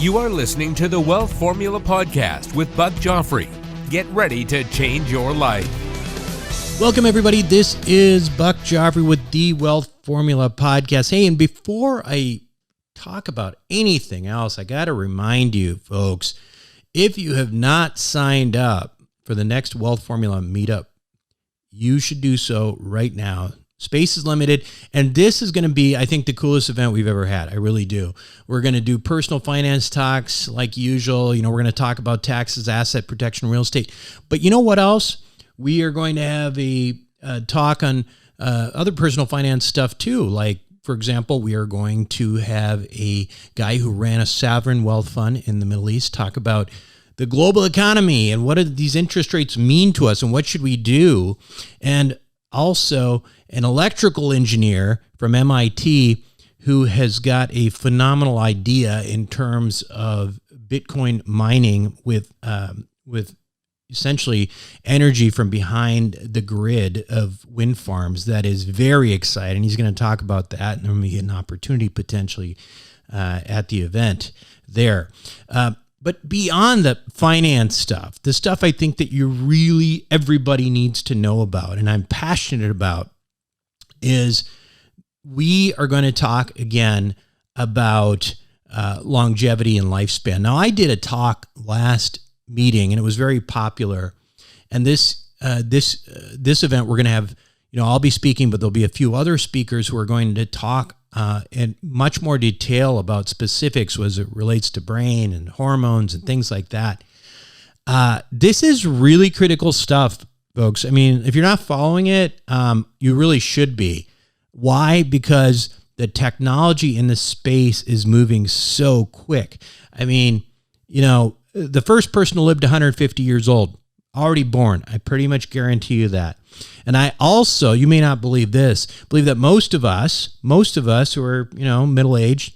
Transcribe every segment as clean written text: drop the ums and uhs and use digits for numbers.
You are listening to the Wealth Formula Podcast with Buck Joffrey. Get ready to change your life. Welcome, everybody. This is Buck Joffrey with the Wealth Formula Podcast. Hey, and before I talk about anything else, I got to remind you, folks, if you have not signed up for the next Wealth Formula meetup, you should do so right now. Space is limited, and this is going to be, I think, the coolest event we've ever had. I really do. We're going to do personal finance talks like usual. We're going to talk about taxes, asset protection, real estate. But you know what else? We are going to have a talk on other personal finance stuff too. Like, for example, we are going to have a guy who ran a sovereign wealth fund in the Middle East talk about the global economy and what do these interest rates mean to us and what should we do. And also an electrical engineer from MIT who has got a phenomenal idea in terms of Bitcoin mining with essentially energy from behind the grid of wind farms. That is very exciting. He's going to talk about that, and there will be an opportunity potentially at the event there. But beyond the finance stuff, the stuff I think that everybody needs to know about, and I'm passionate about, is we are going to talk again about longevity and lifespan. Now, I did a talk last meeting, and it was very popular. And this event, we're going to have, I'll be speaking, but there'll be a few other speakers who are going to talk in much more detail about specifics as it relates to brain and hormones and things like that. This is really critical stuff, folks. I mean, if you're not following it, you really should be. Why? Because the technology in this space is moving so quick. I mean, the first person to live to 150 years old, already born. I pretty much guarantee you that. And I also, you may not believe this, believe that most of us who are, middle-aged,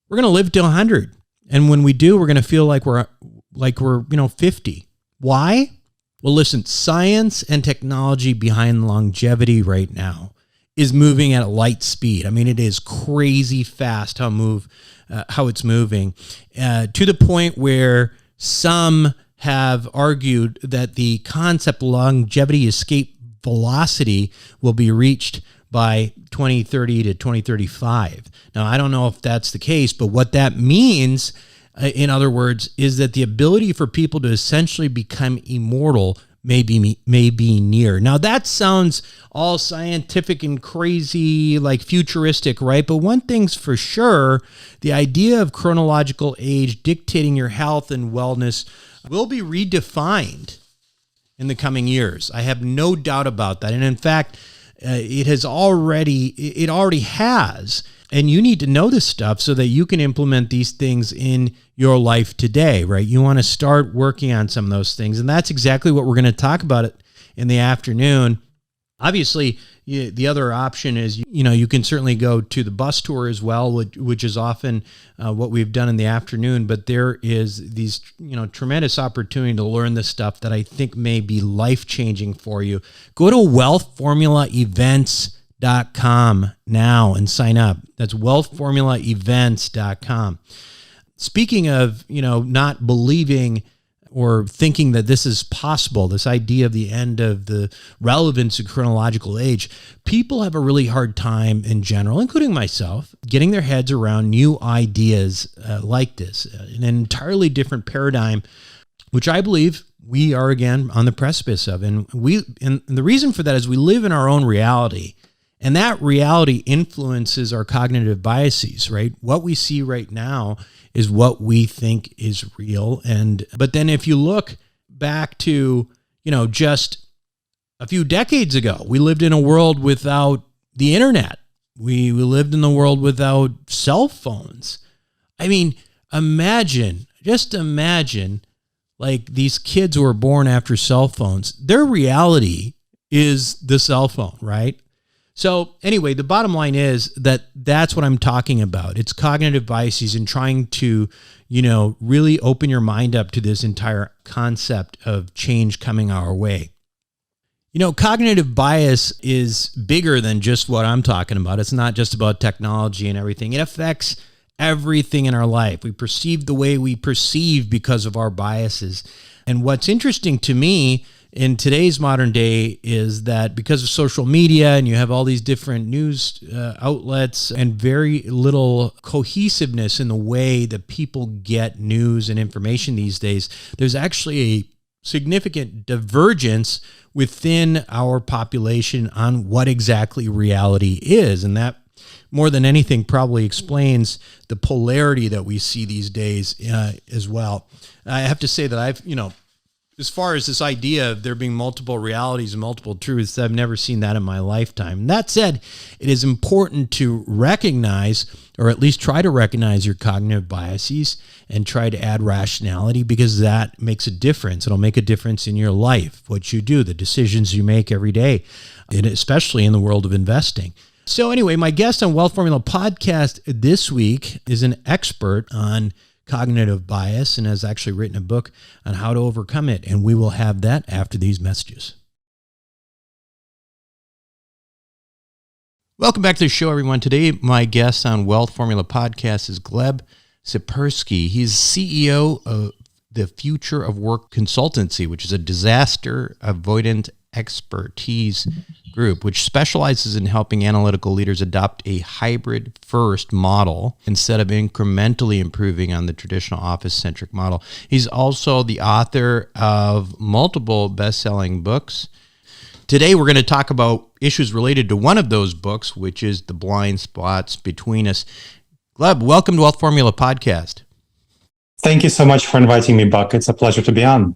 we're going to live to 100. And when we do, we're going to feel like we're 50. Why? Well, listen, science and technology behind longevity right now is moving at a light speed. I mean, it is crazy fast how it's moving to the point where some have argued that the concept of longevity escape velocity will be reached by 2030 to 2035. Now, I don't know if that's the case, but what that means, in other words, is that the ability for people to essentially become immortal may be near. Now, that sounds all scientific and crazy, like futuristic, right? But one thing's for sure, the idea of chronological age dictating your health and wellness will be redefined in the coming years. I have no doubt about that. And in fact, it already has. And you need to know this stuff so that you can implement these things in your life today, right? You want to start working on some of those things. And that's exactly what we're going to talk about in the afternoon. Obviously, the other option is, you can certainly go to the bus tour as well, which is often what we've done in the afternoon. But there is these, tremendous opportunity to learn this stuff that I think may be life-changing for you. Go to wealthformulaevents.com now and sign up. That's wealthformulaevents.com. Speaking of, not believing or thinking that this is possible, this idea of the end of the relevance of chronological age, people have a really hard time in general, including myself, getting their heads around new ideas like this, an entirely different paradigm, which I believe we are, again, on the precipice of. And the reason for that is we live in our own reality. And that reality influences our cognitive biases, right? What we see right now is what we think is real. But then if you look back to, just a few decades ago, we lived in a world without the internet. We lived in the world without cell phones. I mean, just imagine, like these kids who were born after cell phones, their reality is the cell phone, right? So anyway, the bottom line is that's what I'm talking about. It's cognitive biases and trying to, really open your mind up to this entire concept of change coming our way. Cognitive bias is bigger than just what I'm talking about. It's not just about technology and everything. It affects everything in our life. We perceive the way we perceive because of our biases. And what's interesting to me in today's modern day is that because of social media and you have all these different news outlets and very little cohesiveness in the way that people get news and information these days, there's actually a significant divergence within our population on what exactly reality is. And that, more than anything, probably explains the polarity that we see these days as well. I have to say that I've, as far as this idea of there being multiple realities and multiple truths, I've never seen that in my lifetime. That said, it is important to recognize, or at least try to recognize, your cognitive biases and try to add rationality, because that makes a difference. It'll make a difference in your life, what you do, the decisions you make every day, and especially in the world of investing. So anyway, my guest on Wealth Formula Podcast this week is an expert on cognitive bias and has actually written a book on how to overcome it. And we will have that after these messages. Welcome back to the show, everyone. Today, my guest on Wealth Formula Podcast is Gleb Tsipursky. He's CEO of the Future of Work Consultancy, which is a disaster avoidant expertise group, which specializes in helping analytical leaders adopt a hybrid first model instead of incrementally improving on the traditional office-centric model. He's also the author of multiple best-selling books. Today, we're going to talk about issues related to one of those books, which is The Blind Spots Between Us. Gleb, welcome to Wealth Formula Podcast. Thank you so much for inviting me, Buck. It's a pleasure to be on.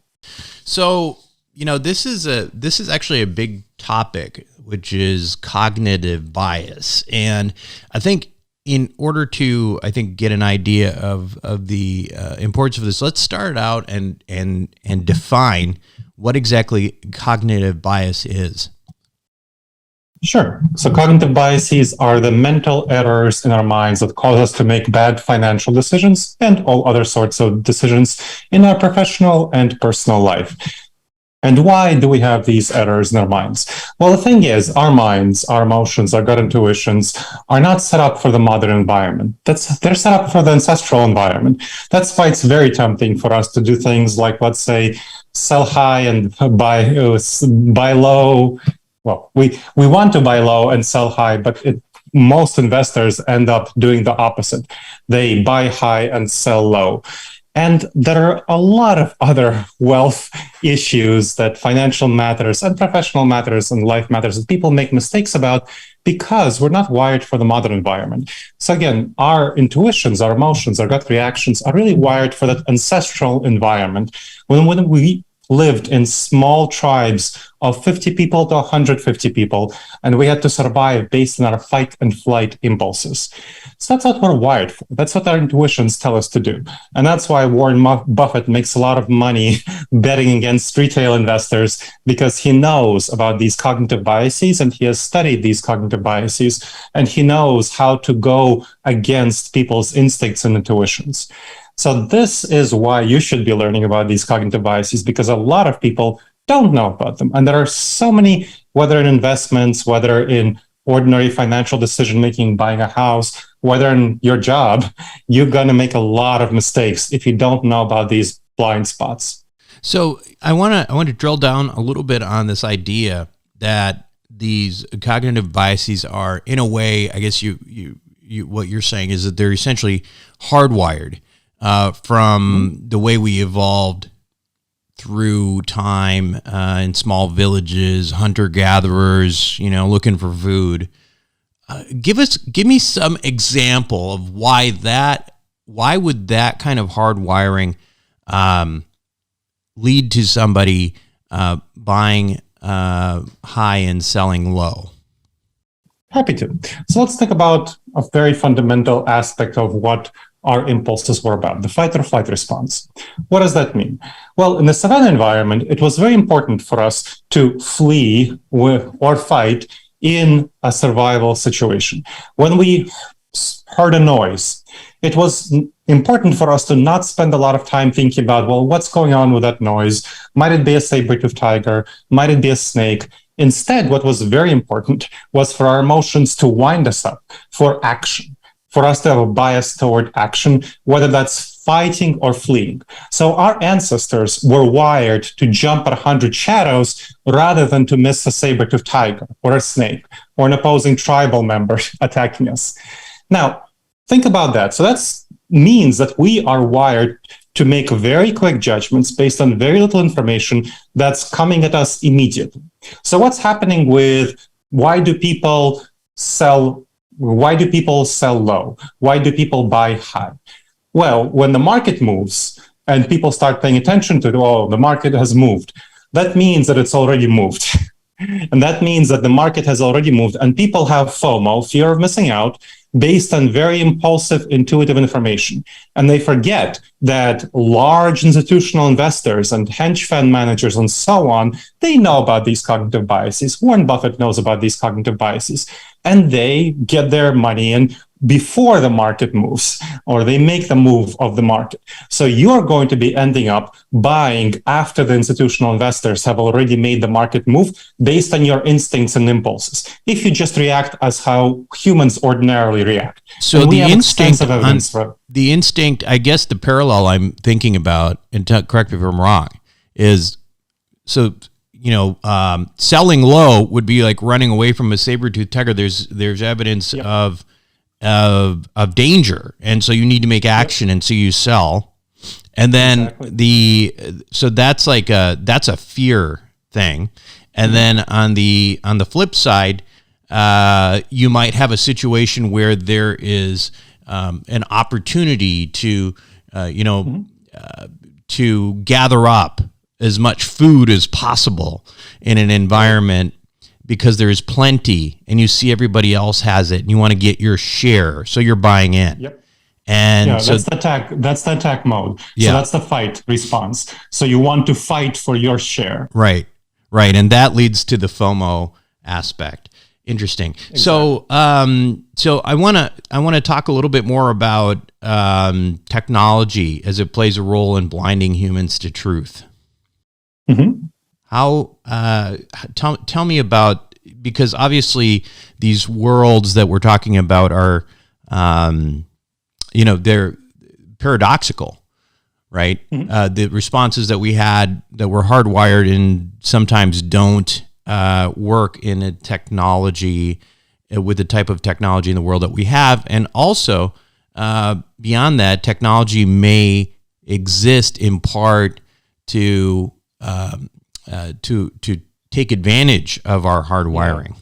So, this is actually a big topic, which is cognitive bias. And I think in order to, get an idea of the importance of this, let's start out and define what exactly cognitive bias is. Sure. So cognitive biases are the mental errors in our minds that cause us to make bad financial decisions and all other sorts of decisions in our professional and personal life. And why do we have these errors in our minds? Well, the thing is, our minds, our emotions, our gut intuitions are not set up for the modern environment. They're set up for the ancestral environment. That's why it's very tempting for us to do things like, let's say, sell high and buy low. Well, we want to buy low and sell high, but most investors end up doing the opposite. They buy high and sell low. And there are a lot of other wealth issues that financial matters and professional matters and life matters that people make mistakes about because we're not wired for the modern environment. So again, our intuitions, our emotions, our gut reactions are really wired for that ancestral environment. When we lived in small tribes of 50 people to 150 people, and we had to survive based on our fight and flight impulses. So that's what we're wired for. That's what our intuitions tell us to do. And that's why Warren Buffett makes a lot of money betting against retail investors, because he knows about these cognitive biases and he has studied these cognitive biases and he knows how to go against people's instincts and intuitions. So this is why you should be learning about these cognitive biases, because a lot of people don't know about them. And there are so many, whether in investments, whether in ordinary financial decision-making, buying a house, whether in your job, you're going to make a lot of mistakes if you don't know about these blind spots. So I want to drill down a little bit on this idea that these cognitive biases are, in a way, I guess you what you're saying is that they're essentially hardwired from the way we evolved through time in small villages, hunter-gatherers, looking for food. Give me some example of why would that kind of hardwiring lead to somebody buying high and selling low? Happy to. So let's think about a very fundamental aspect of what our impulses were about, the fight or flight response. What does that mean? Well, in the savanna environment, it was very important for us to flee or fight in a survival situation. When we heard a noise, it was important for us to not spend a lot of time thinking about, well, what's going on with that noise? Might it be a saber-toothed tiger? Might it be a snake? Instead, what was very important was for our emotions to wind us up for action, for us to have a bias toward action, whether that's fighting or fleeing. So our ancestors were wired to jump at 100 shadows rather than to miss a saber-toothed tiger or a snake or an opposing tribal member attacking us. Now, think about that. So that means that we are wired to make very quick judgments based on very little information that's coming at us immediately. So what's happening with why do people sell low? Why do people buy high? Well, when the market moves and people start paying attention to it, oh, the market has moved, that means that it's already moved. And that means that the market has already moved and people have FOMO, fear of missing out, based on very impulsive, intuitive information. And they forget that large institutional investors and hedge fund managers and so on, they know about these cognitive biases. Warren Buffett knows about these cognitive biases. And they get their money in before the market moves, or they make the move of the market. So you're going to be ending up buying after the institutional investors have already made the market move based on your instincts and impulses, if you just react as how humans ordinarily react. So the instinct, I guess the parallel I'm thinking about, and correct me if I'm wrong, is so, selling low would be like running away from a saber-toothed tiger. There's evidence of danger, and so you need to make action, and so you sell, and then so that's that's a fear thing, and then on the flip side, you might have a situation where there is an opportunity to to gather up as much food as possible in an environment, because there is plenty and you see everybody else has it and you want to get your share. So you're buying in. Yep. And so that's the attack mode. Yeah. So that's the fight response. So you want to fight for your share. Right. And that leads to the FOMO aspect. Interesting. Exactly. So I want to talk a little bit more about technology as it plays a role in blinding humans to truth. Mm-hmm. How tell me about, because obviously these worlds that we're talking about are they're paradoxical, right? Mm-hmm. The responses that we had that were hardwired and sometimes don't work in a technology with the type of technology in the world that we have, and also beyond that, technology may exist in part to take advantage of our hardwiring.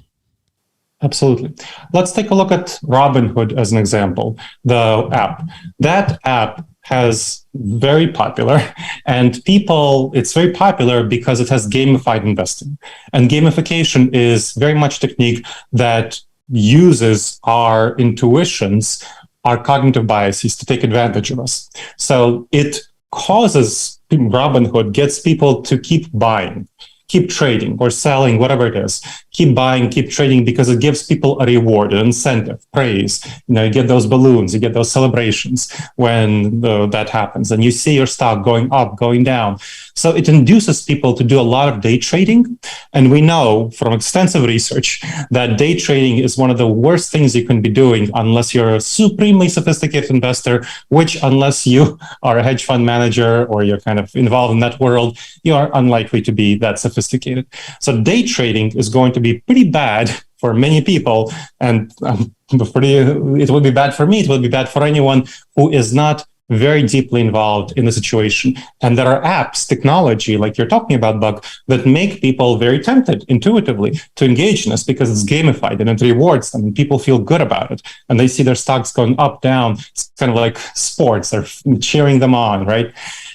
Absolutely. Let's take a look at Robinhood as an example, the app. That app has very popular, and it's very popular because it has gamified investing. And gamification is very much technique that uses our intuitions, our cognitive biases to take advantage of us. So it causes Robinhood, gets people to keep buying, keep trading or selling, whatever it is, keep buying, keep trading, because it gives people a reward, an incentive, praise. You get those balloons, you get those celebrations when that happens, and you see your stock going up, going down. So it induces people to do a lot of day trading. And we know from extensive research that day trading is one of the worst things you can be doing unless you're a supremely sophisticated investor, which unless you are a hedge fund manager or you're kind of involved in that world, you are unlikely to be that sophisticated. So day trading is going to be pretty bad for many people, and it will be bad for me. It will be bad for anyone who is not very deeply involved in the situation. And there are apps, technology, like you're talking about, Bug, that make people very tempted intuitively to engage in this because it's gamified and it rewards them and people feel good about it. And they see their stocks going up, down. It's kind of like sports. They're cheering them on, right?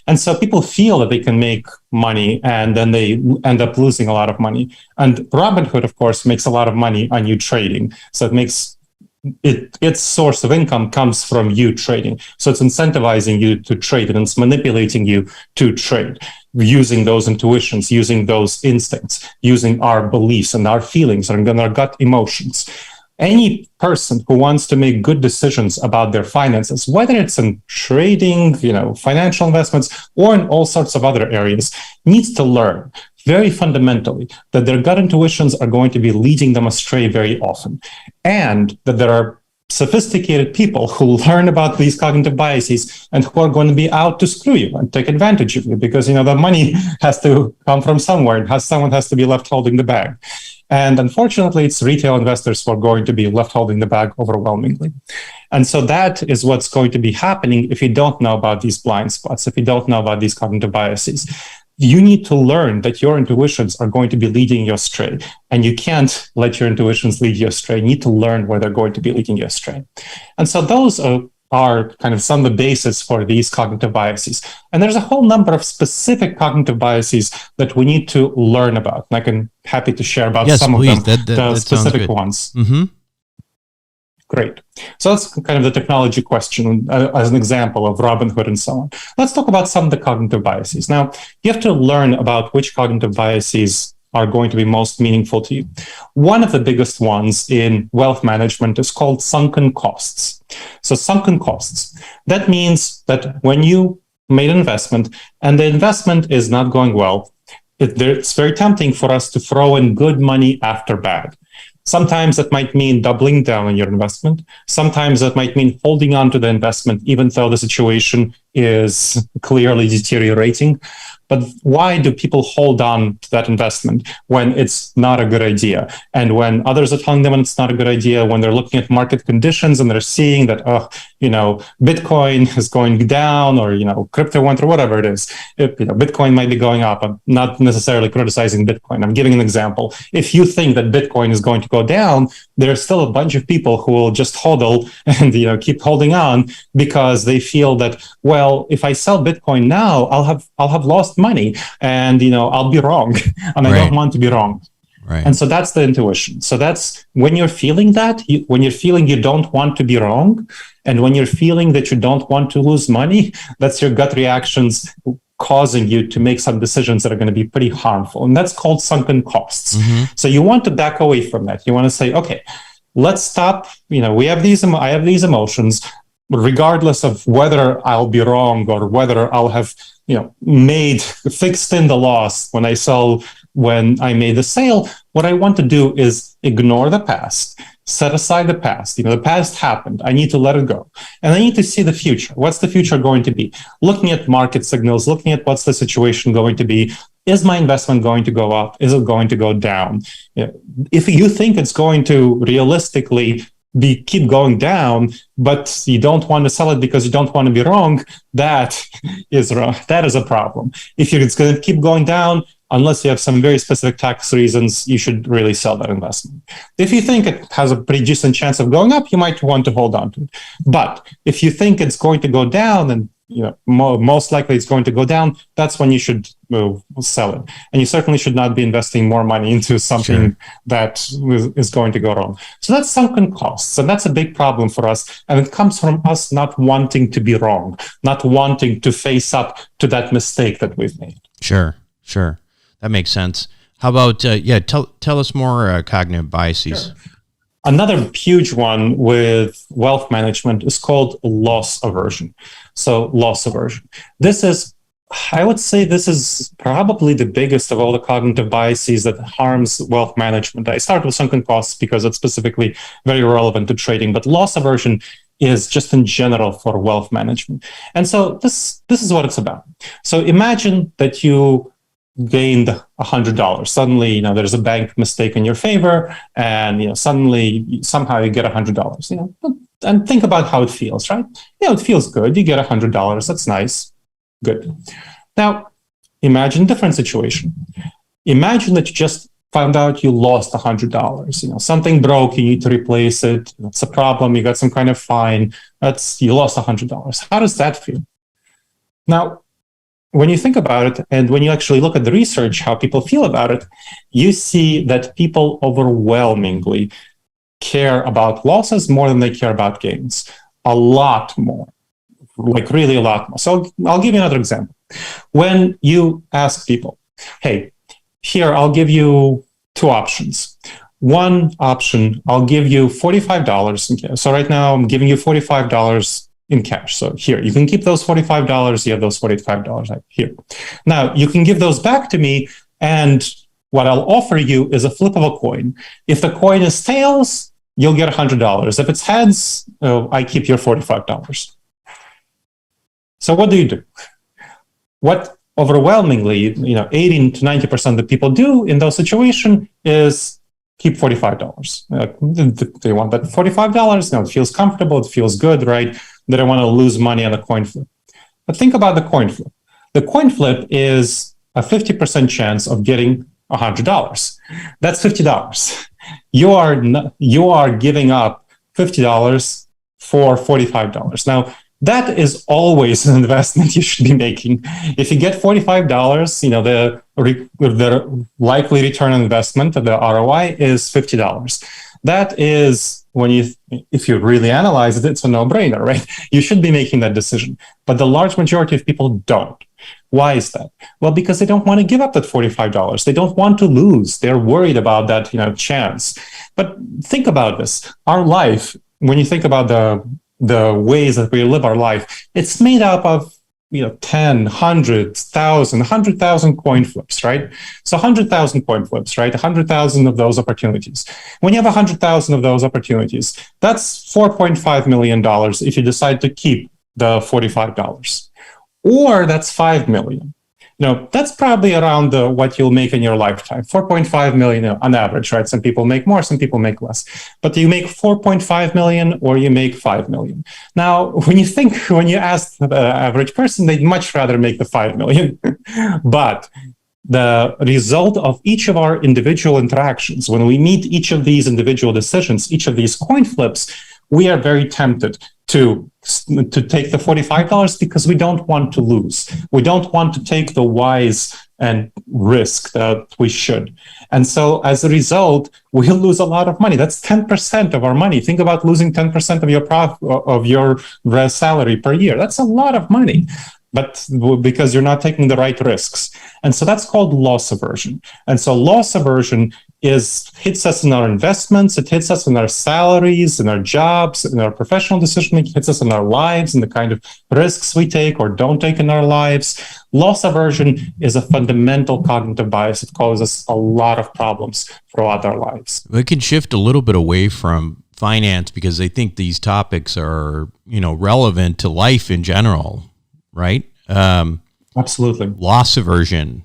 And so people feel that they can make money, and then they end up losing a lot of money. And Robinhood, of course, makes a lot of money on you trading. So it makes its source of income comes from you trading. So it's incentivizing you to trade, and it's manipulating you to trade, using those intuitions, using those instincts, using our beliefs and our feelings and our gut emotions. Any person who wants to make good decisions about their finances, whether it's in trading, financial investments, or in all sorts of other areas, needs to learn very fundamentally that their gut intuitions are going to be leading them astray very often, and that there are sophisticated people who learn about these cognitive biases and who are going to be out to screw you and take advantage of you because, the money has to come from somewhere. Someone has to be left holding the bag. And unfortunately, it's retail investors who are going to be left holding the bag overwhelmingly. And so that is what's going to be happening if you don't know about these blind spots, if you don't know about these cognitive biases. You need to learn that your intuitions are going to be leading you astray, and you can't let your intuitions lead you astray. You need to learn where they're going to be leading you astray. And so those are kind of some of the basis for these cognitive biases. And there's a whole number of specific cognitive biases that we need to learn about. And I'm happy to share about some please. of them, that the specific ones. Mm-hmm. Great. So that's kind of the technology question as an example of Robinhood and so on. Let's talk about some of the cognitive biases. Now, you have to learn about which cognitive biases are going to be most meaningful to you. One of the biggest ones in wealth management is called sunken costs. So sunken costs, that means that when you made an investment and the investment is not going well, it's very tempting for us to throw in good money after bad. Sometimes that might mean doubling down on your investment. Sometimes that might mean holding on to the investment, even though the situation is clearly deteriorating. But why do people hold on to that investment when it's not a good idea? And when others are telling them it's not a good idea, when they're looking at market conditions and they're seeing that, Bitcoin is going down or, crypto went or whatever it is, Bitcoin might be going up. I'm not necessarily criticizing Bitcoin. I'm giving an example. If you think that Bitcoin is going to go down, there's still a bunch of people who will just hodl and, keep holding on because they feel that, well, if I sell Bitcoin now, I'll have lost money and, I'll be wrong and I don't want to be wrong. Right. And so that's the intuition. So that's when you're feeling that, when you're feeling you don't want to be wrong, and when you're feeling that you don't want to lose money, that's your gut reactions causing you to make some decisions that are going to be pretty harmful. And that's called sunken costs. Mm-hmm. So you want to back away from that. You want to say, okay, let's stop. I have these emotions, regardless of whether I'll be wrong or whether I'll have, fixed in the loss when I made the sale. What I want to do is ignore the past, set aside the past. The past happened. I need to let it go. And I need to see the future. What's the future going to be? Looking at market signals, looking at what's the situation going to be. Is my investment going to go up? Is it going to go down? If you think it's going to realistically keep going down, but you don't want to sell it because you don't want to be wrong, that is wrong. That is a problem. If it's going to keep going down, unless you have some very specific tax reasons, you should really sell that investment. If you think it has a pretty decent chance of going up, you might want to hold on to it. But if you think it's going to go down and most likely it's going to go down, that's when you should sell it. And you certainly should not be investing more money into something that is going to go wrong. So that's sunken costs. And that's a big problem for us. And it comes from us not wanting to be wrong, not wanting to face up to that mistake that we've made. Sure. That makes sense. How about, tell us more cognitive biases. Sure. Another huge one with wealth management is called loss aversion. So loss aversion. I would say this is probably the biggest of all the cognitive biases that harms wealth management. I start with sunken costs because it's specifically very relevant to trading, but loss aversion is just in general for wealth management. And so this is what it's about. So imagine that you gained $100. Suddenly, there's a bank mistake in your favor, and suddenly somehow you get $100. And think about how it feels, right? It feels good. You get $100. That's nice. Good. Now, imagine a different situation. Imagine that you just found out you lost $100. Something broke. You need to replace it. It's a problem. You got some kind of fine. You lost $100. How does that feel? Now, when you think about it, and when you actually look at the research, how people feel about it, you see that people overwhelmingly care about losses more than they care about gains. A lot more, like really a lot more. So I'll give you another example. When you ask people, hey, here, I'll give you two options. One option, I'll give you $45 in cash. So right now I'm giving you $45 in cash. So here, you can keep those $45. You have those $45 right here. Now, you can give those back to me, and what I'll offer you is a flip of a coin. If the coin is tails, you'll get $100. If it's heads, I keep your $45. So what do? What overwhelmingly, 80 to 90% of the people do in those situations is keep $45. They want that $45. It feels comfortable. It feels good, right? They don't want to lose money on a coin flip. But think about the coin flip. The coin flip is a 50% chance of getting $100. That's $50. You are giving up $50 for $45. Now, that is always an investment you should be making. If you get $45, the likely return on investment, the ROI, is $50. That is, if you really analyze it, it's a no-brainer, right? You should be making that decision. But the large majority of people don't. Why is that? Well, because they don't want to give up that $45. They don't want to lose. They're worried about that, chance. But think about this. Our life, when you think about the ways that we live our life, it's made up of 10, 100,000 coin flips, right? So 100,000 coin flips, right? 100,000 of those opportunities. When you have 100,000 of those opportunities, that's $4.5 million if you decide to keep the $45. Or that's $5 million. That's probably around what you'll make in your lifetime. 4.5 million on average, right? Some people make more, some people make less. But you make 4.5 million or you make 5 million. Now, when you ask the average person, they'd much rather make the 5 million. But the result of each of our individual interactions, when we meet each of these individual decisions, each of these coin flips, we are very tempted to take the $45 because we don't want to lose. We don't want to take the wise and risk that we should. And so as a result, we'll lose a lot of money. That's 10% of our money. Think about losing 10% of your salary per year. That's a lot of money. But because you're not taking the right risks. And so that's called loss aversion. And so loss aversion hits us in our investments, it hits us in our salaries, in our jobs, in our professional decision making, hits us in our lives, and the kind of risks we take or don't take in our lives. Loss aversion is a fundamental cognitive bias. It causes a lot of problems throughout our lives. We can shift a little bit away from finance because I think these topics are, relevant to life in general. Right? Absolutely. Loss aversion.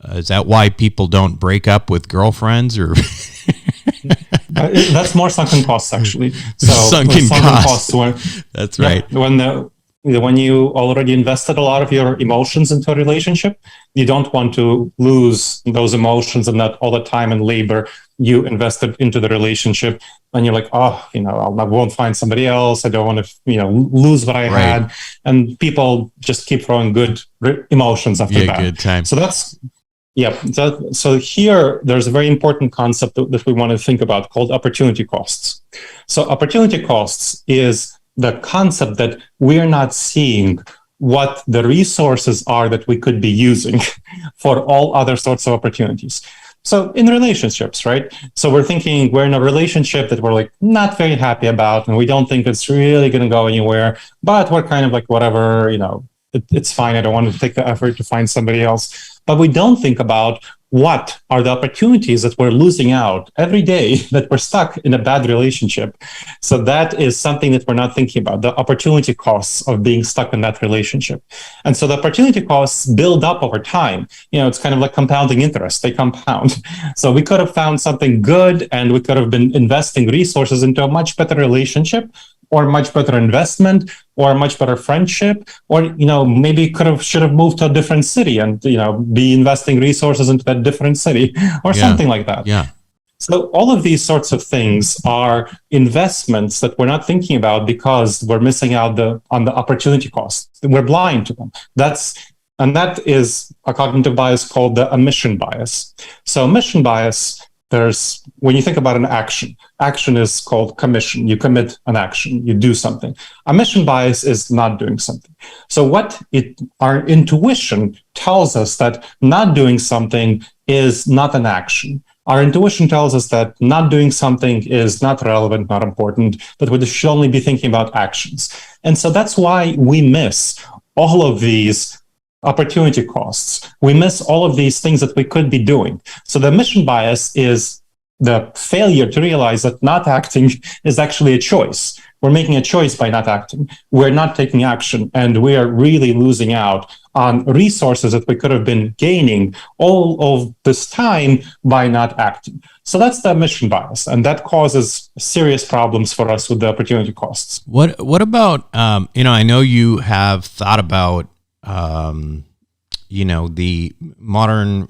Is that why people don't break up with girlfriends or? That's more sunken costs, actually. So sunken costs. That's right. When you already invested a lot of your emotions into a relationship, you don't want to lose those emotions and that all the time and labor you invested into the relationship. And you're like, I won't find somebody else. I don't want to, lose what I had. And people just keep throwing good emotions after that. Good time. So that's, So here, there's a very important concept that we want to think about called opportunity costs. So opportunity costs is the concept that we're not seeing what the resources are that we could be using for all other sorts of opportunities. So in relationships, right? So we're thinking we're in a relationship that we're not very happy about, and we don't think it's really going to go anywhere, but we're kind of whatever, it's fine. I don't want to take the effort to find somebody else. But we don't think about what are the opportunities that we're losing out every day that we're stuck in a bad relationship. So that is something that we're not thinking about, the opportunity costs of being stuck in that relationship. And so the opportunity costs build up over time. It's kind of like compounding interest. They compound. So we could have found something good and we could have been investing resources into a much better relationship or much better investment or a much better friendship, or, maybe should have moved to a different city and, be investing resources into that different city or something like that. Yeah. So all of these sorts of things are investments that we're not thinking about because we're missing out on the opportunity cost. We're blind to them. And that is a cognitive bias called the omission bias. So omission bias, when you think about an action is called commission. You commit an action, you do something. Omission bias is not doing something. So our intuition tells us that not doing something is not an action. Our intuition tells us that not doing something is not relevant, not important, but we should only be thinking about actions. And so that's why we miss all of these opportunity costs. We miss all of these things that we could be doing. So the omission bias is the failure to realize that not acting is actually a choice. We're making a choice by not acting. We're not taking action, and we are really losing out on resources that we could have been gaining all of this time by not acting. So that's the omission bias, and that causes serious problems for us with the opportunity costs. What about, I know you have thought about, the modern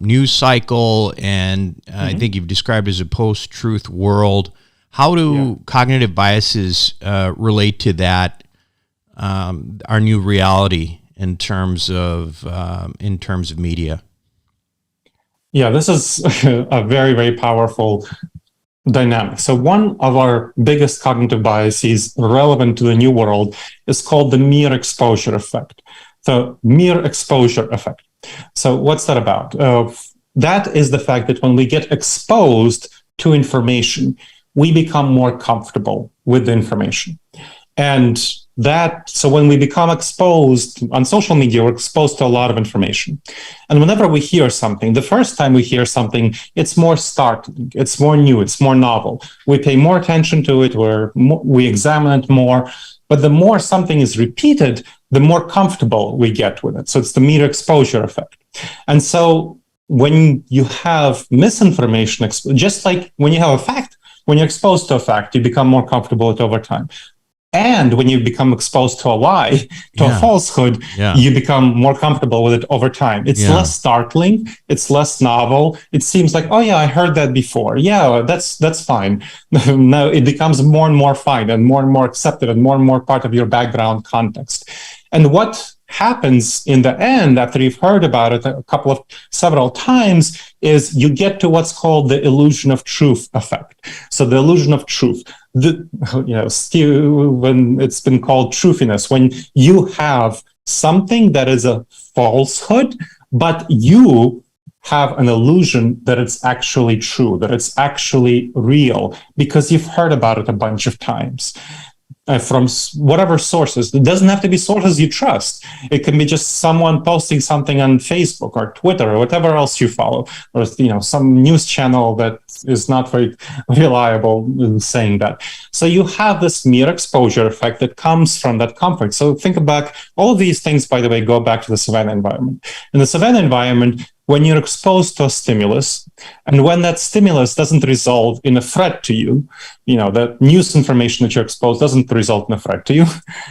news cycle, and I think you've described it as a post-truth world. How do cognitive biases relate to that, our new reality in terms of media? Yeah, this is a very, very powerful dynamic. So one of our biggest cognitive biases relevant to the new world is called the mere exposure effect. The mere exposure effect. So what's that about? That is the fact that when we get exposed to information, we become more comfortable with the information. And so when we become exposed on social media, we're exposed to a lot of information. And whenever we hear something, the first time we hear something, it's more startling, it's more new, it's more novel. We pay more attention to it, we examine it more. But the more something is repeated, the more comfortable we get with it. So it's the mere exposure effect. And so when you have misinformation, just like when you have a fact, when you're exposed to a fact, you become more comfortable with it over time. And when you become exposed to a lie, to a falsehood, you become more comfortable with it over time. It's less startling. It's less novel. It seems like, oh yeah, I heard that before. Yeah, that's fine. Now it becomes more and more fine and more accepted and more part of your background context. And what happens in the end, after you've heard about it several times, is you get to what's called the illusion of truth effect. So the illusion of truth, when it's been called truthiness, when you have something that is a falsehood, but you have an illusion that it's actually true, that it's actually real, because you've heard about it a bunch of times. From whatever sources. It doesn't have to be sources you trust. It can be just someone posting something on Facebook or Twitter or whatever else you follow, or some news channel that is not very reliable in saying that. So you have this mere exposure effect that comes from that comfort. So think back, all of these things, by the way, go back to the savannah environment. In the savannah environment, when you're exposed to a stimulus, and when that stimulus doesn't result in a threat to you, that news information that you're exposed doesn't result in a threat to you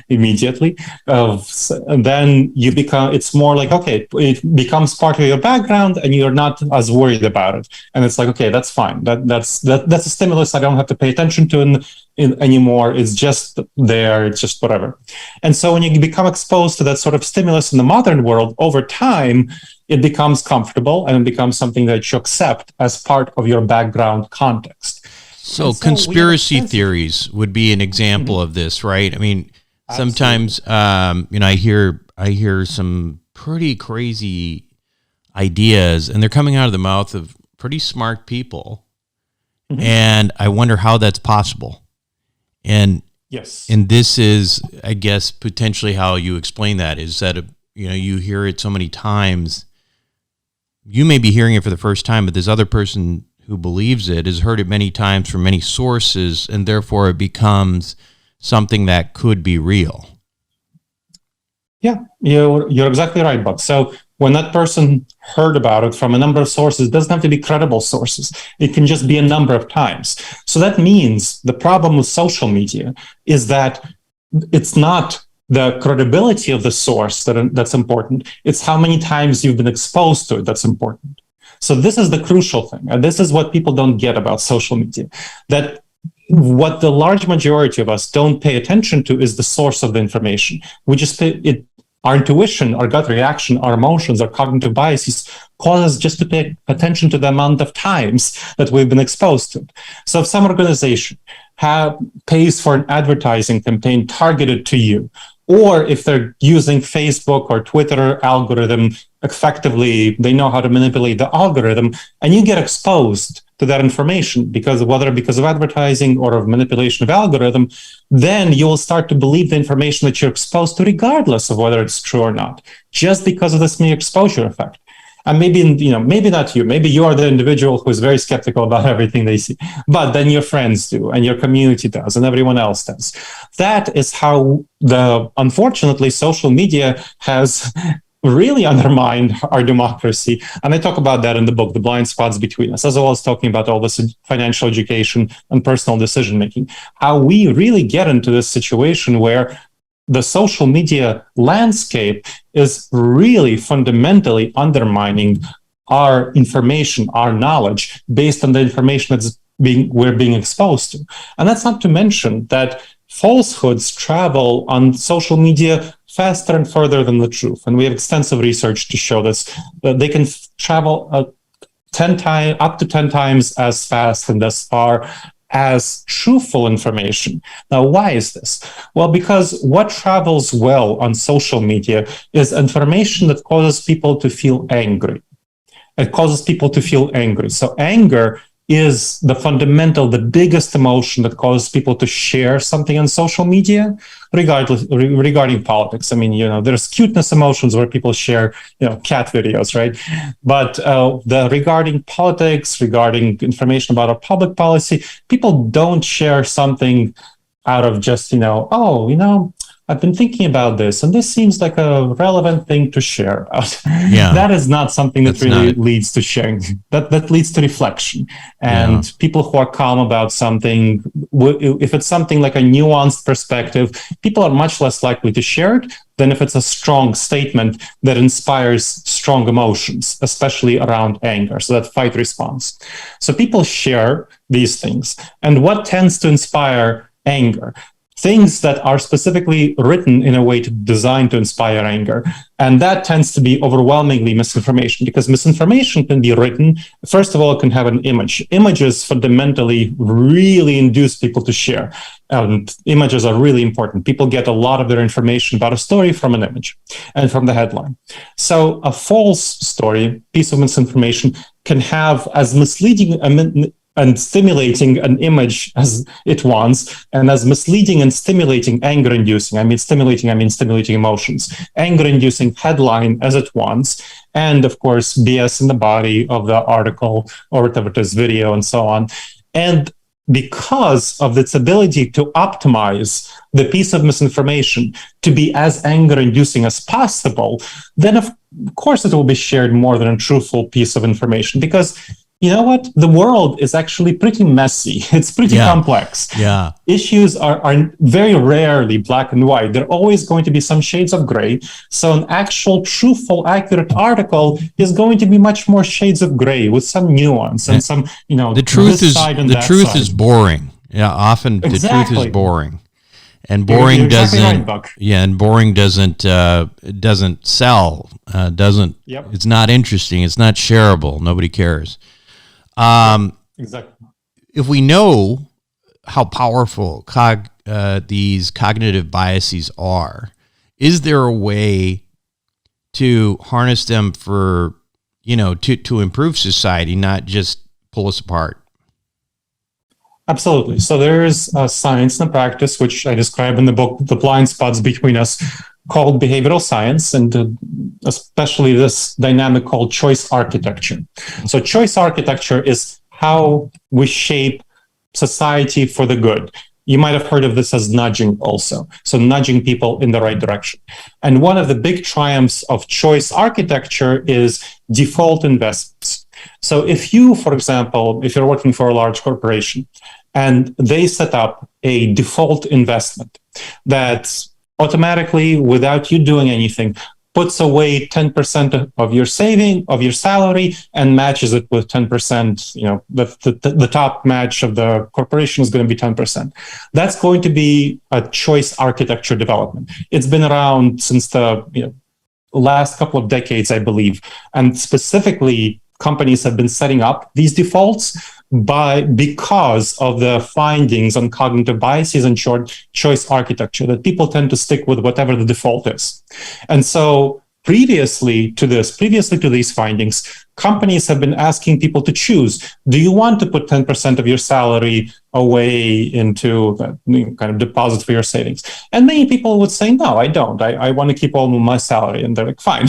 immediately, then it's more like, okay, it becomes part of your background and you're not as worried about it. And it's like, okay, that's fine. That's a stimulus I don't have to pay attention to anymore. It's just there. It's just whatever. And so when you become exposed to that sort of stimulus in the modern world, over time, it becomes comfortable and it becomes something that you accept as part of your background context. So conspiracy theories would be an example of this, right? I mean, sometimes, I hear some pretty crazy ideas, and they're coming out of the mouth of pretty smart people, and I wonder how that's possible. And and this is, I guess, potentially how you explain that, is that you hear it so many times. You may be hearing it for the first time, but this other person who believes it has heard it many times from many sources, and therefore it becomes something that could be real. Yeah, you're exactly right, Bob. So when that person heard about it from a number of sources, it doesn't have to be credible sources. It can just be a number of times. So that means the problem with social media is that it's not the credibility of the source that's important. It's how many times you've been exposed to it that's important. So this is the crucial thing. And this is what people don't get about social media. That what the large majority of us don't pay attention to is the source of the information. We just our intuition, our gut reaction, our emotions, our cognitive biases cause us just to pay attention to the amount of times that we've been exposed to it. So if some organization pays for an advertising campaign targeted to you, or if they're using Facebook or Twitter algorithm effectively, they know how to manipulate the algorithm, and you get exposed to that information whether because of advertising or of manipulation of algorithm, then you will start to believe the information that you're exposed to, regardless of whether it's true or not, just because of this mere exposure effect. And maybe, maybe not you, maybe you are the individual who is very skeptical about everything they see, but then your friends do, and your community does, and everyone else does. That is how unfortunately, social media has really undermined our democracy. And I talk about that in the book, The Blind Spots Between Us, as well as talking about all this financial education and personal decision making, how we really get into this situation where the social media landscape is really fundamentally undermining our information, our knowledge, based on the information we're being exposed to. And that's not to mention that falsehoods travel on social media faster and further than the truth. And we have extensive research to show this, that they can travel up to 10 times as fast and as far as truthful information. Now, why is this? Well, because what travels well on social media is information that causes people to feel angry. It causes people to feel angry. So anger is the biggest emotion that causes people to share something on social media, regarding politics. I mean, there's cuteness emotions where people share, cat videos, right? But regarding politics, regarding information about our public policy, people don't share something out of just, I've been thinking about this, and this seems like a relevant thing to share. Yeah. That is not something that leads to sharing. That leads to reflection. And people who are calm about something, if it's something like a nuanced perspective, people are much less likely to share it than if it's a strong statement that inspires strong emotions, especially around anger. So that fight response. So people share these things. And what tends to inspire anger? Things that are specifically written in a way designed to inspire anger. And that tends to be overwhelmingly misinformation, because misinformation can be written. First of all, it can have an image. Images fundamentally really induce people to share. And images are really important. People get a lot of their information about a story from an image and from the headline. So a false story, piece of misinformation, can have as misleading and stimulating an image as it wants, and as misleading and stimulating anger-inducing. I mean stimulating emotions. Anger-inducing headline as it wants, and of course, BS in the body of the article or whatever it is, video, and so on. And because of its ability to optimize the piece of misinformation to be as anger-inducing as possible, then of course it will be shared more than a truthful piece of information, because you know what? The world is actually pretty messy. It's pretty complex. Yeah. Issues are very rarely black and white. There are always going to be some shades of gray. So an actual, truthful, accurate article is going to be much more shades of gray with some nuance and some, the truth is boring. Yeah, often the truth is boring. And boring You're doesn't. Exactly right, Buck. Yeah, and boring doesn't sell. It's not interesting. It's not shareable. Nobody cares. Exactly. If we know how powerful these cognitive biases are, is there a way to harness them for, to improve society, not just pull us apart? Absolutely. So there is a science and a practice, which I describe in the book, The Blind Spots Between Us, called behavioral science, and especially this dynamic called choice architecture. So choice architecture is how we shape society for the good. You might have heard of this as nudging also. So nudging people in the right direction. And one of the big triumphs of choice architecture is default investments. So if you, for example, if you're working for a large corporation and they set up a default investment that's automatically, without you doing anything, puts away 10% of your salary and matches it with 10%, the top match of the corporation is going to be 10%. That's going to be a choice architecture development. It's been around since the last couple of decades, I believe. And specifically, companies have been setting up these defaults because of the findings on cognitive biases and short choice architecture, that people tend to stick with whatever the default is. And so previously to these findings, companies have been asking people to choose. Do you want to put 10% of your salary away into kind of deposit for your savings? And many people would say, no, I don't. I want to keep all of my salary. And they're like, fine,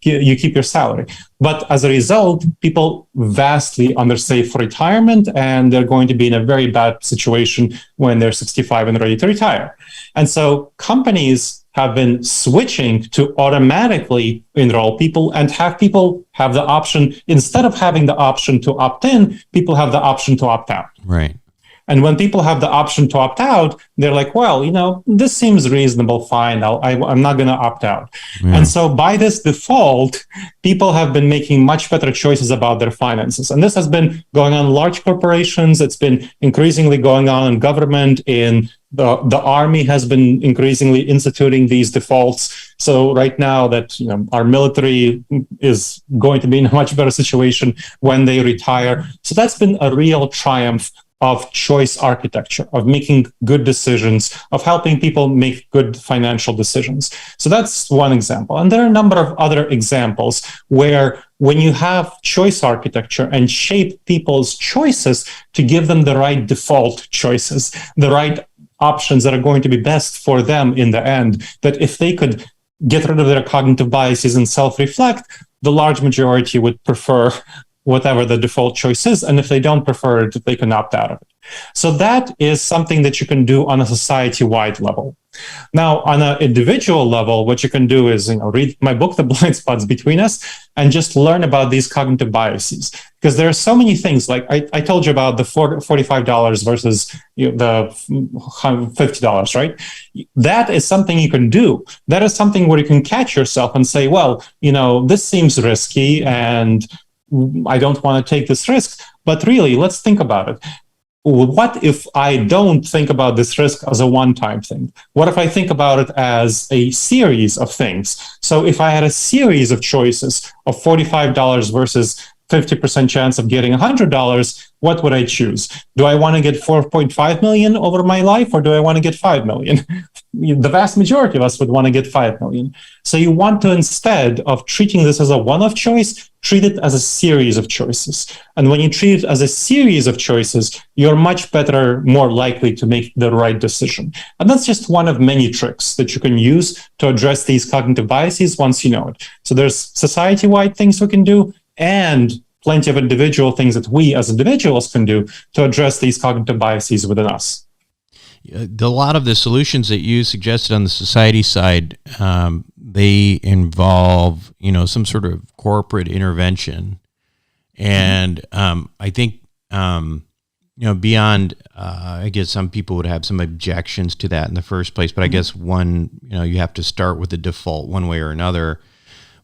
you keep your salary. But as a result, people vastly undersave for retirement, and they're going to be in a very bad situation when they're 65 and ready to retire. And so companies have been switching to automatically enroll people and have people have the option, instead of having the option to opt in, people have the option to opt out. Right. And when people have the option to opt out, they're like, well, this seems reasonable, fine, I'm not going to opt out. Yeah. And so by this default, people have been making much better choices about their finances. And this has been going on in large corporations. It's been increasingly going on in government, in the army has been increasingly instituting these defaults. So right now that our military is going to be in a much better situation when they retire. So that's been a real triumph of choice architecture, of making good decisions, of helping people make good financial decisions. So that's one example. And there are a number of other examples where when you have choice architecture and shape people's choices to give them the right default choices, the right options that are going to be best for them in the end, that if they could get rid of their cognitive biases and self-reflect, the large majority would prefer whatever the default choice is. And if they don't prefer it, they can opt out of it. So that is something that you can do on a society-wide level. Now, on an individual level, what you can do is, read my book, The Blind Spots Between Us, and just learn about these cognitive biases. Because there are so many things, like I told you about the $45 versus the $50, right? That is something you can do. That is something where you can catch yourself and say, well, this seems risky and I don't want to take this risk. But really, let's think about it. What if I don't think about this risk as a one-time thing? What if I think about it as a series of things? So if I had a series of choices of $45 versus 50% chance of getting $100, what would I choose? Do I want to get 4.5 million over my life, or do I want to get 5 million? The vast majority of us would want to get 5 million. So you want to, instead of treating this as a one-off choice, treat it as a series of choices. And when you treat it as a series of choices, you're much better, more likely to make the right decision. And that's just one of many tricks that you can use to address these cognitive biases once you know it. So there's society-wide things we can do, and plenty of individual things that we as individuals can do to address these cognitive biases within us. A lot of the solutions that you suggested on the society side, they involve, some sort of corporate intervention. And I think, beyond, I guess some people would have some objections to that in the first place, but I guess you have to start with the default one way or another.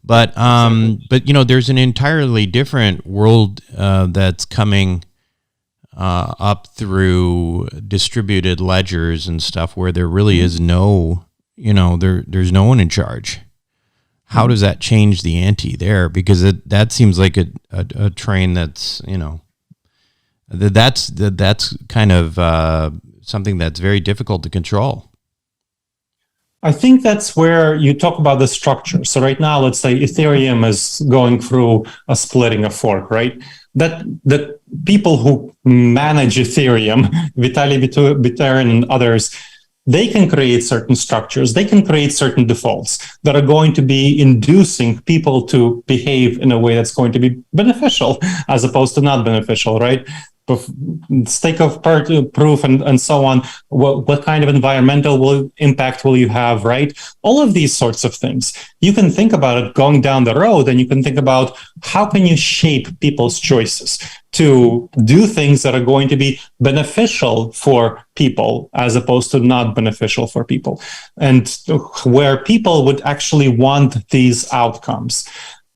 But there's an entirely different world that's coming up through distributed ledgers and stuff, where there really is no, there's no one in charge. How does that change the ante there? Because that seems like a train that's that's kind of something that's very difficult to control. I think that's where you talk about the structure. So right now, let's say Ethereum is going through a splitting, a fork, right? That the people who manage Ethereum, Vitalik Buterin and others, they can create certain structures. They can create certain defaults that are going to be inducing people to behave in a way that's going to be beneficial as opposed to not beneficial, right? Stake of proof and so on. What kind of environmental impact will you have, right? All of these sorts of things. You can think about it going down the road, and you can think about how can you shape people's choices to do things that are going to be beneficial for people as opposed to not beneficial for people, and where people would actually want these outcomes.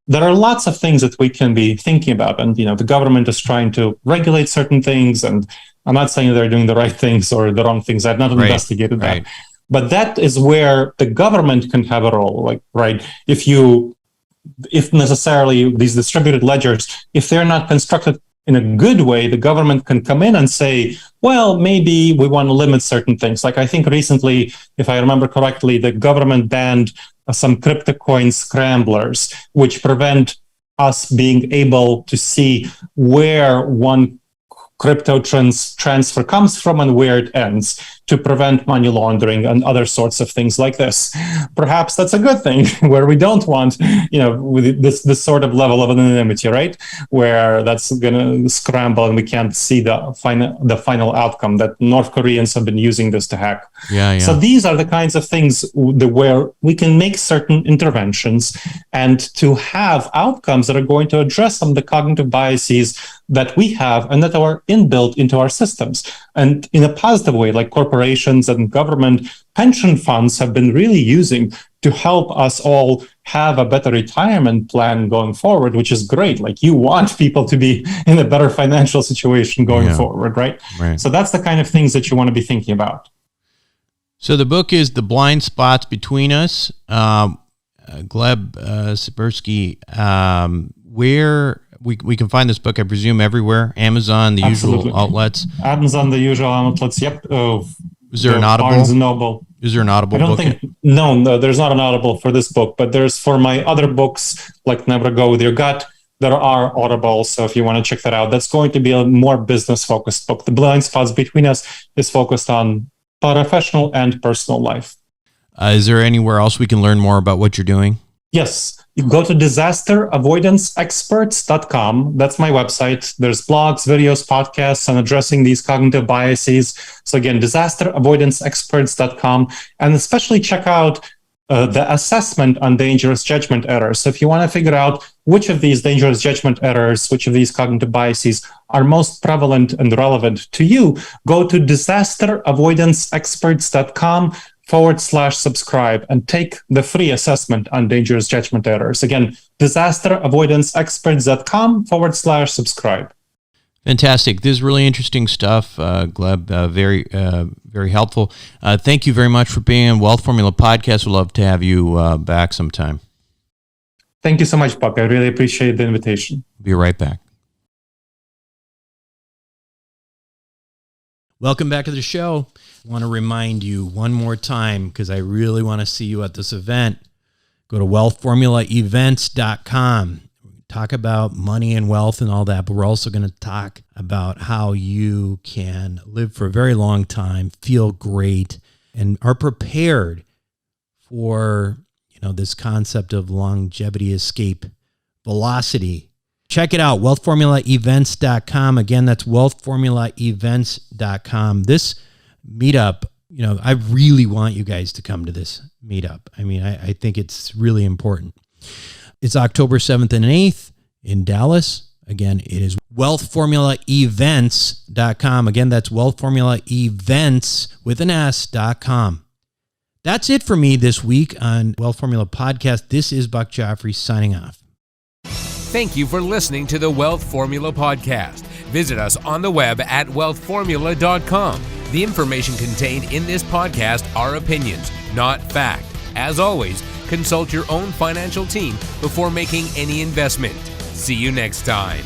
There are lots of things that we can be thinking about, and the government is trying to regulate certain things, and I'm not saying they're doing the right things or the wrong things. I've not investigated that, but that is where the government can have a role. If necessarily these distributed ledgers, if they're not constructed in a good way, the government can come in and say, well, maybe we want to limit certain things. Like I think recently, if I remember correctly, the government banned some cryptocoin scramblers, which prevent us being able to see where one crypto transfer comes from and where it ends, to prevent money laundering and other sorts of things like this. Perhaps that's a good thing, where we don't want, with this sort of level of anonymity, right? Where that's going to scramble and we can't see the final outcome. That North Koreans have been using this to hack. Yeah. So these are the kinds of things where we can make certain interventions and to have outcomes that are going to address some of the cognitive biases that we have and that are inbuilt into our systems. And in a positive way, like corporations and government pension funds have been really using to help us all have a better retirement plan going forward, which is great. Like, you want people to be in a better financial situation going forward, right? So that's the kind of things that you want to be thinking about. So the book is The Blind Spots Between Us. Gleb Sibursky, where we can find this book, I presume, everywhere. Amazon, the Absolutely. usual outlets. Amazon, the usual outlets. Yep. Is there an Audible? Barnes & Noble. Is there an Audible? I don't book? think. No, there's not an Audible for this book, but there's for my other books, like Never Go With Your Gut. There are Audibles, so if you want to check that out, that's going to be a more business-focused book. The Blind Spots Between Us is focused on professional and personal life. Is there anywhere else we can learn more about what you're doing? Yes. You go to disasteravoidanceexperts.com. That's my website. There's blogs, videos, podcasts on addressing these cognitive biases. So again, disasteravoidanceexperts.com, and especially check out the assessment on dangerous judgment errors. So if you want to figure out which of these dangerous judgment errors, which of these cognitive biases are most prevalent and relevant to you, go to disasteravoidanceexperts.com/subscribe and take the free assessment on dangerous judgment errors. Again, disasteravoidanceexperts.com/subscribe. Fantastic. This is really interesting stuff, Gleb. Very helpful. Thank you very much for being on Wealth Formula Podcast. We'd love to have you back sometime. Thank you so much, Buck. I really appreciate the invitation. Be right back. Welcome back to the show. I want to remind you one more time, because I really want to see you at this event. Go to wealthformulaevents.com. Talk about money and wealth and all that, but we're also going to talk about how you can live for a very long time, feel great, and are prepared for, this concept of longevity, escape, velocity. Check it out, wealthformulaevents.com. Again, that's wealthformulaevents.com. This meetup, I really want you guys to come to this meetup. I think it's really important. It's October 7th and 8th in Dallas. Again, it is wealthformulaevents.com. Again, that's wealthformulaevents.com. That's it for me this week on Wealth Formula Podcast. This is Buck Joffrey signing off. Thank you for listening to the Wealth Formula Podcast. Visit us on the web at wealthformula.com. The information contained in this podcast are opinions, not fact. As always, consult your own financial team before making any investment. See you next time.